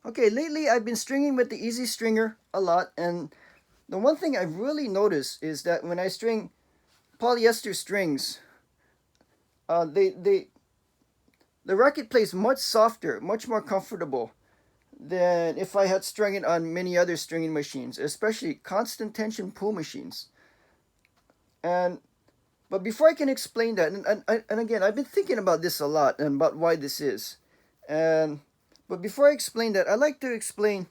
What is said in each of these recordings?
Okay, lately I've been stringing with the EasyStringer a lot, and the one thing I've really noticed is that when I string polyester strings, the racket plays much softer, much more comfortable than if I had strung it on many other stringing machines, especially constant tension pull machines. And but before I can explain that, and again, I've been thinking about this a lot and about why this is, and but before I explain that, I'd like to explain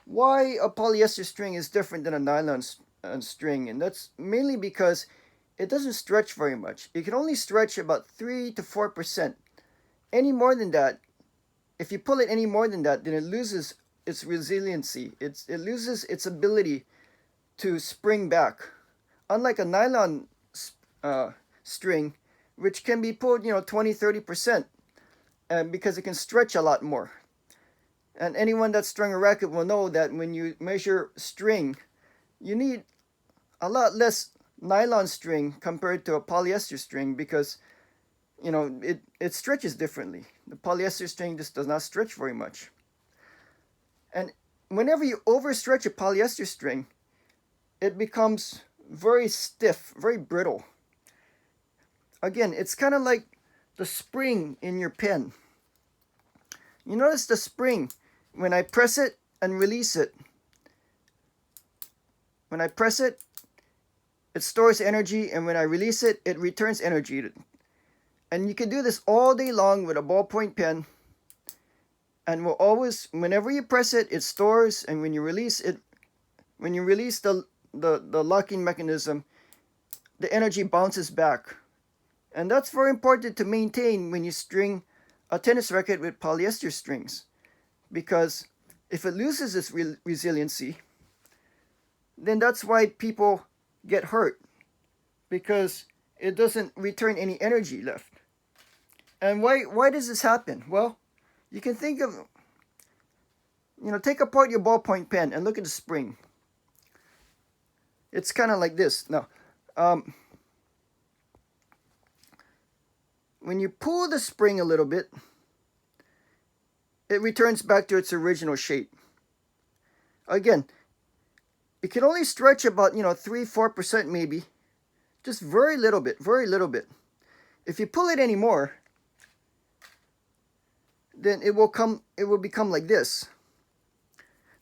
why a polyester string is different than a nylon string, and that's mainly because it doesn't stretch very much. It can only stretch about 3 to 4%. Any more than that, if you pull it any more than that, then it loses its resiliency. It loses its ability to spring back. Unlike a nylon string, which can be pulled, 20, 30%, and because it can stretch a lot more. And anyone that's strung a racket will know that when you measure string, you need a lot less nylon string compared to a polyester string because, it stretches differently. The polyester string just does not stretch very much. And whenever you overstretch a polyester string, it becomes very stiff, very brittle. Again, it's kind of like the spring in your pen. You notice the spring when I press it and release it. When I press it, it stores energy, and when I release it, it returns energy. And you can do this all day long with a ballpoint pen, and will always, whenever you press it, it stores, and when you release it, when you release the locking mechanism, the energy bounces back. And that's very important to maintain when you string a tennis racket with polyester strings, because if it loses its resiliency, then that's why people get hurt, because it doesn't return any energy left. And why does this happen? Well, you can think of, take apart your ballpoint pen and look at the spring. It's kind of like this. Now, when you pull the spring a little bit, it returns back to its original shape. Again, it can only stretch about 3-4% maybe, just very little bit. If you pull it anymore, then it will become like this.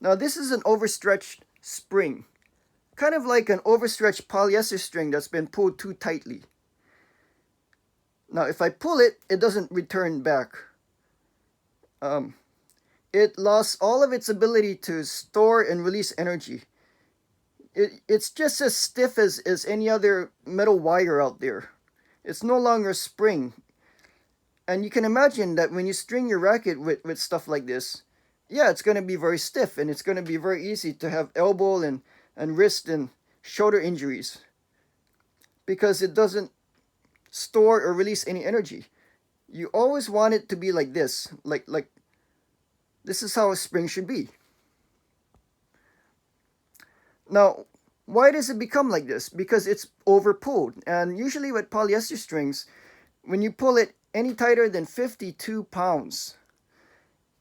Now this is an overstretched spring, kind of like an overstretched polyester string that's been pulled too tightly. Now if I pull it, it doesn't return back. It lost all of its ability to store and release energy. It's just as stiff as any other metal wire out there. It's no longer a spring. And you can imagine that when you string your racket with stuff like this, yeah, it's going to be very stiff, and it's going to be very easy to have elbow and wrist and shoulder injuries because it doesn't store or release any energy. You always want it to be like this, like this is how a spring should be. Now, why does it become like this? Because it's overpulled. And usually with polyester strings, when you pull it any tighter than 52 pounds,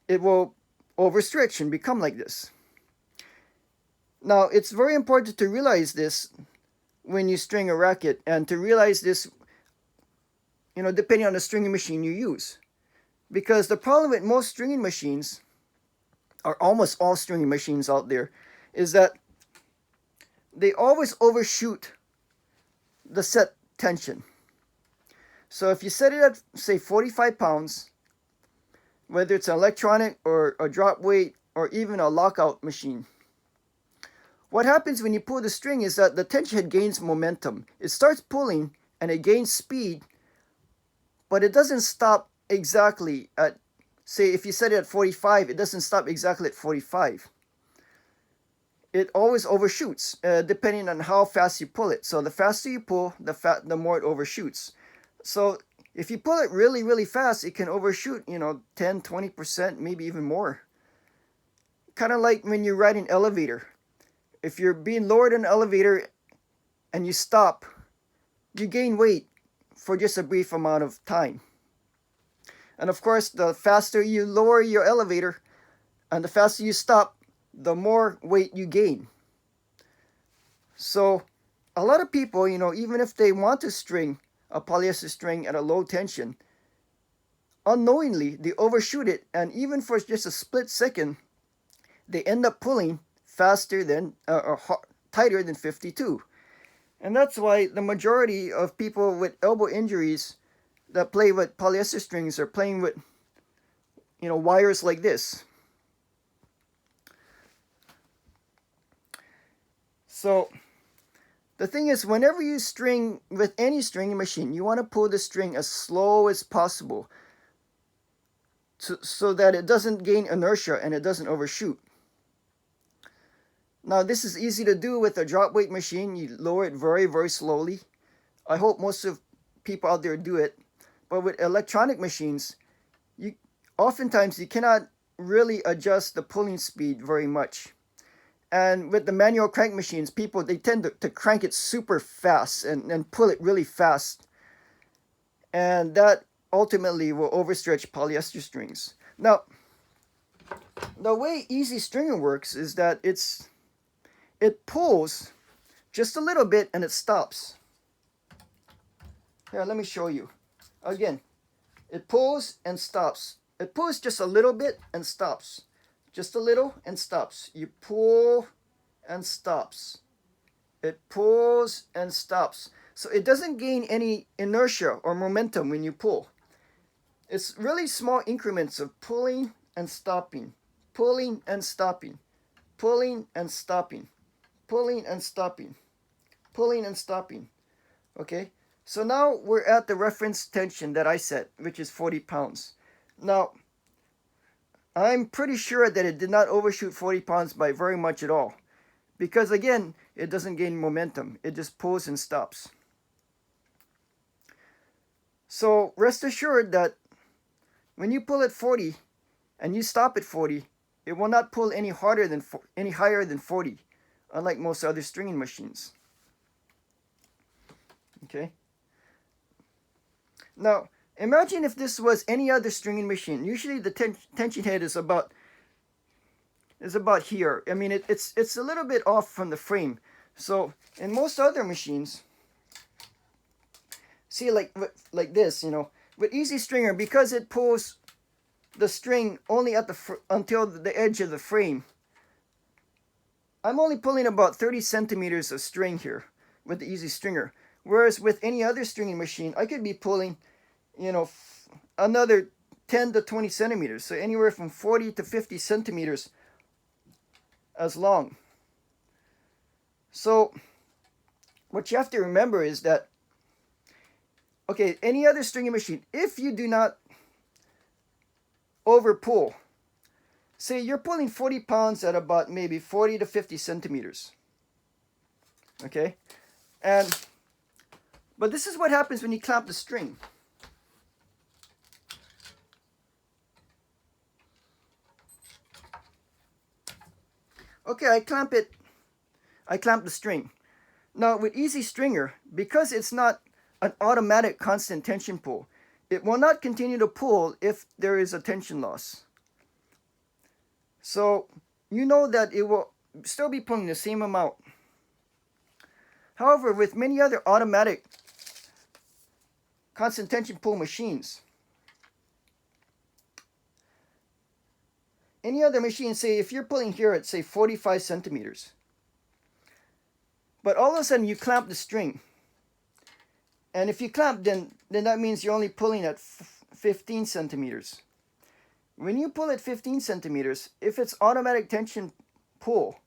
it will overstretch and become like this. Now, it's very important to realize this when you string a racket, and to realize this, depending on the stringing machine you use. Because the problem with most stringing machines, or almost all stringing machines out there, is that they always overshoot the set tension. So if you set it at, say, 45 pounds, whether it's an electronic or a drop weight or even a lockout machine, what happens when you pull the string is that the tension head gains momentum. It starts pulling and it gains speed, but it doesn't stop exactly at, say, if you set it at 45, it doesn't stop exactly at 45. It always overshoots, depending on how fast you pull it. So the faster you pull, the more it overshoots. So if you pull it really, really fast, it can overshoot, 10, 20%, maybe even more. Kind of like when you ride an elevator. If you're being lowered in an elevator and you stop, you gain weight for just a brief amount of time. And of course, the faster you lower your elevator, And the faster you stop, the more weight you gain. So a lot of people, even if they want to string a polyester string at a low tension, unknowingly they overshoot it, and even for just a split second, they end up pulling faster than or tighter than 52. And that's why the majority of people with elbow injuries that play with polyester strings are playing with wires like this. So the thing is, whenever you string with any stringing machine, you want to pull the string as slow as possible so that it doesn't gain inertia and it doesn't overshoot. Now, this is easy to do with a drop weight machine. You lower it very, very slowly. I hope most of people out there do it. But with electronic machines, oftentimes you cannot really adjust the pulling speed very much. And with the manual crank machines, people, they tend to crank it super fast and pull it really fast. And that ultimately will overstretch polyester strings. Now, the way EasyStringer works is that it pulls just a little bit and it stops. Here, let me show you. Again, it pulls and stops. It pulls just a little bit and stops. Just a little and stops. You pull and stops. It pulls and stops. So it doesn't gain any inertia or momentum when you pull. It's really small increments of pulling and stopping, pulling and stopping, pulling and stopping, pulling and stopping, pulling and stopping. Okay? So now we're at the reference tension that I set, which is 40 pounds. Now, I'm pretty sure that it did not overshoot 40 pounds by very much at all. Because again, it doesn't gain momentum. It just pulls and stops. So rest assured that when you pull at 40 and you stop at 40, it will not pull any higher than 40, unlike most other stringing machines. Okay? Now, imagine if this was any other stringing machine. Usually the tension head is about here. I mean, it's a little bit off from the frame. So in most other machines, see, like this, with EasyStringer, because it pulls the string only at until the edge of the frame, I'm only pulling about 30 centimeters of string here with the EasyStringer. Whereas with any other stringing machine, I could be pulling, another 10 to 20 centimeters. So anywhere from 40 to 50 centimeters as long. So what you have to remember is that, okay, any other stringing machine, if you do not over pull, say you're pulling 40 pounds at about maybe 40 to 50 centimeters. Okay? But this is what happens when you clamp the string. Okay, I clamp the string. Now with EasyStringer, because it's not an automatic constant tension pull, it will not continue to pull if there is a tension loss. So you know that it will still be pulling the same amount. However, with many other automatic constant tension pull machines, any other machine, say if you're pulling here at say 45 centimeters, but all of a sudden you clamp the string, and if you clamp, then that means you're only pulling at 15 centimeters. When you pull at 15 centimeters, if it's automatic tension pull,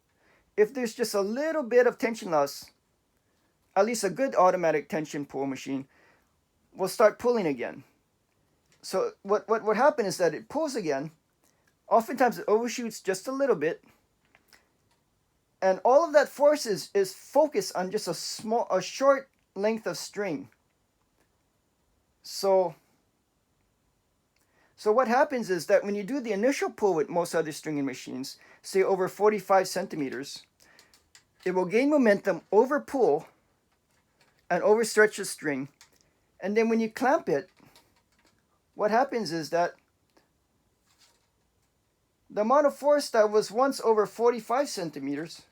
if there's just a little bit of tension loss, at least a good automatic tension pull machine will start pulling again. So what happens is that it pulls again. Oftentimes it overshoots just a little bit, and all of that force is focused on just a short length of string. So what happens is that when you do the initial pull with most other stringing machines, say over 45 centimeters, it will gain momentum, over pull, and overstretch the string. And then when you clamp it, what happens is that the amount of force that was once over 45 centimeters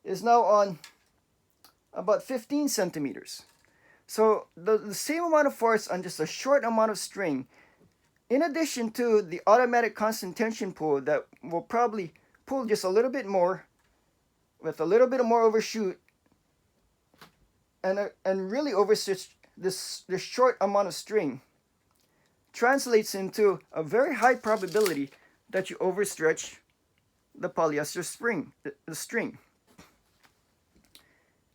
is now on about 15 centimeters. So the same amount of force on just a short amount of string, in addition to the automatic constant tension pull that will probably pull just a little bit more with a little bit more overshoot and really overstretch this short amount of string, translates into a very high probability that you overstretch the polyester the string.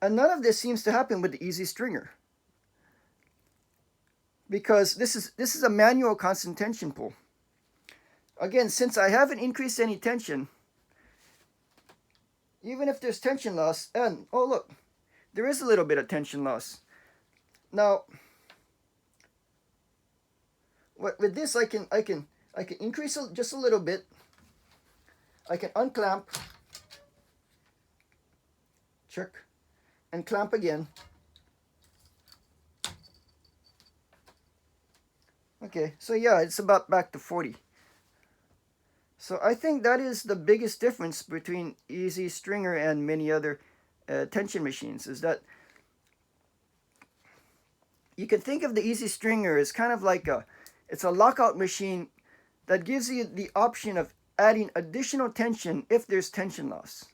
And none of this seems to happen with the EasyStringer, because this is a manual constant tension pull. Again, since I haven't increased any tension, even if there's tension loss, and oh look, there is a little bit of tension loss. Now, with this, I can increase just a little bit. I can unclamp, check, and clamp again. Okay, so yeah, it's about back to 40. So I think that is the biggest difference between EasyStringer and many other tension machines, is that you can think of the EasyStringer as kind of like it's a lockout machine that gives you the option of adding additional tension if there's tension loss.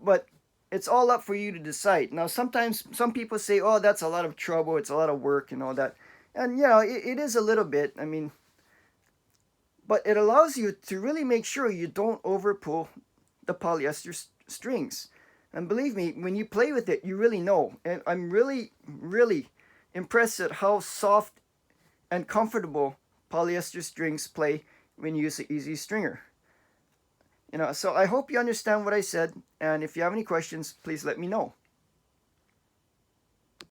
But it's all up for you to decide. Now, sometimes some people say, oh, that's a lot of trouble, it's a lot of work and all that. And, you know, it is a little bit, I mean, but it allows you to really make sure you don't overpull the polyester strings. And believe me, when you play with it, you really know. And I'm really, really impressed at how soft and comfortable polyester strings play when you use the EasyStringer. You know, so I hope you understand what I said, and if you have any questions, please let me know.